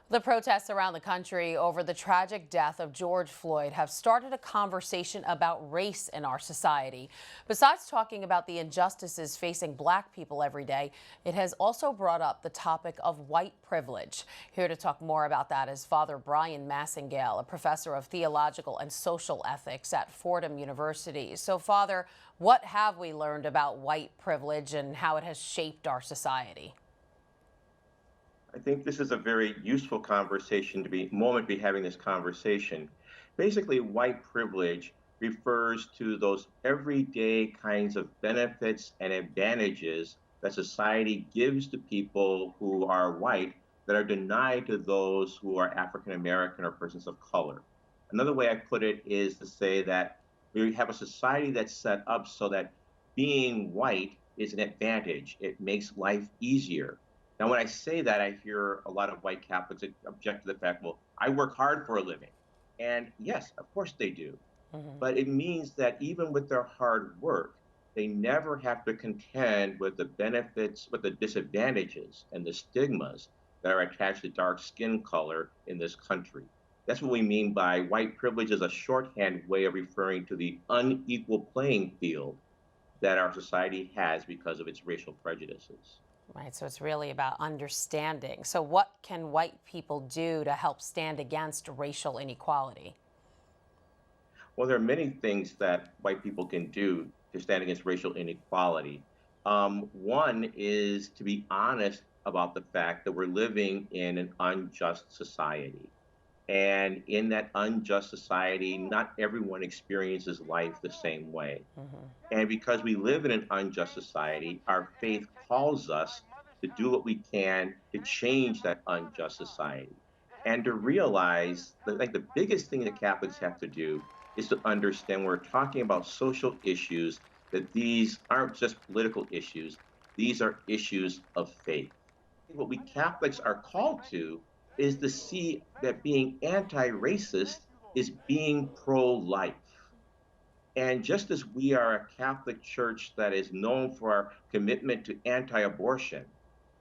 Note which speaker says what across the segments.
Speaker 1: The protests around the country over the tragic death of George Floyd have started a conversation about race in our society. Besides talking about the injustices facing Black people every day, it has also brought up the topic of white privilege. Here to talk more about that is Father Bryan Massingale, a professor of theological and social ethics at Fordham University. So, Father, what have we learned about white privilege and how it has shaped our society?
Speaker 2: I think this is a very useful conversation moment to be having this conversation. Basically, white privilege refers to those everyday kinds of benefits and advantages that society gives to people who are white that are denied to those who are African American or persons of color. Another way I put it is to say that we have a society that's set up so that being white is an advantage. It makes life easier. Now, when I say that, I hear a lot of white Catholics object to the fact, well, I work hard for a living. And yes, of course they do.
Speaker 1: Mhm.
Speaker 2: But it means that even with their hard work, they never have to contend with the benefits, with the disadvantages and the stigmas that are attached to dark skin color in this country. That's what we mean by white privilege as a shorthand way of referring to the unequal playing field that our society has because of its racial prejudices.
Speaker 1: Right, so it's really about understanding. So, what can white people do to help stand against racial inequality?
Speaker 2: Well, there are many things that white people can do to stand against racial inequality. One is to be honest about the fact that we're living in an unjust society. And in that unjust society, not everyone experiences life the same way.
Speaker 1: Mhm.
Speaker 2: And because we live in an unjust society, our faith calls us to do what we can to change that unjust society. And to realize that, like, the biggest thing that Catholics have to do is to understand we're talking about social issues, that these aren't just political issues, these are issues of faith. What we Catholics are called to is to see that being anti racist is being pro life. And just as we are a Catholic church that is known for our commitment to anti abortion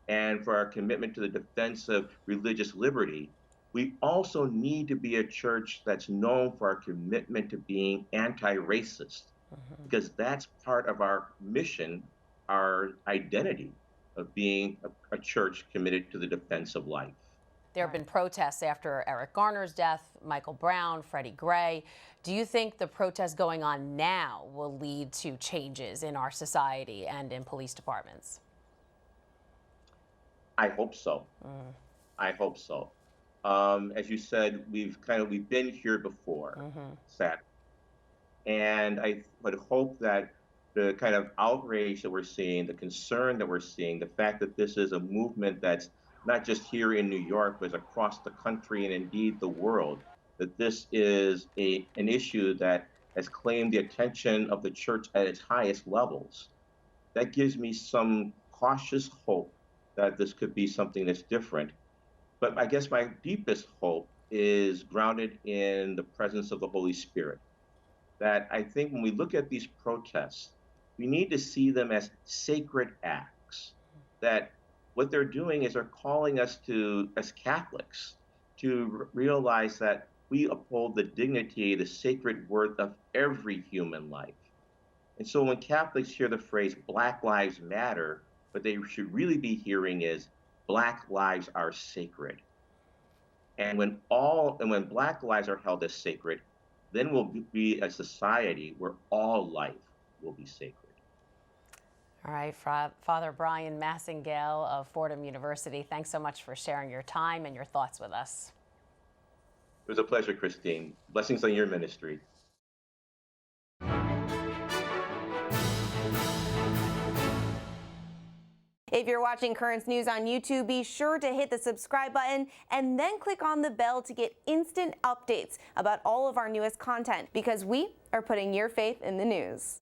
Speaker 2: and for our commitment to the defense of religious liberty, we also need to be a church that's known for our commitment to being anti racist,
Speaker 1: Mhm.
Speaker 2: because that's part of our mission, our identity of being a church committed to the defense of life.
Speaker 1: There have been protests after Eric Garner's death, Michael Brown, Freddie Gray. Do you think the protests going on now will lead to changes in our society and in police departments?
Speaker 2: I hope so.
Speaker 1: Mm.
Speaker 2: I hope so. As you said, we've been here before,
Speaker 1: Mhm.
Speaker 2: sadly. And I would hope that the kind of outrage that we're seeing, the concern that we're seeing, the fact that this is a movement that's not just here in New York, but is across the country and indeed the world, that this is an issue that has claimed the attention of the church at its highest levels. That gives me some cautious hope that this could be something that's different. But I guess my deepest hope is grounded in the presence of the Holy Spirit, that I think when we look at these protests, we need to see them as sacred acts. That what they're doing is they're calling us to, as Catholics, to realize that we uphold the dignity, the sacred worth of every human life. And so when Catholics hear the phrase Black Lives Matter, what they should really be hearing is Black lives are sacred. And when Black lives are held as sacred, then we'll be a society where all life will be sacred.
Speaker 1: All right, Father Bryan Massingale of Fordham University, thanks so much for sharing your time and your thoughts with us.
Speaker 2: It was a pleasure, Christine. Blessings on your ministry.
Speaker 3: If you're watching Currents News on YouTube, be sure to hit the subscribe button and then click on the bell to get instant updates about all of our newest content, because we are putting your faith in the news.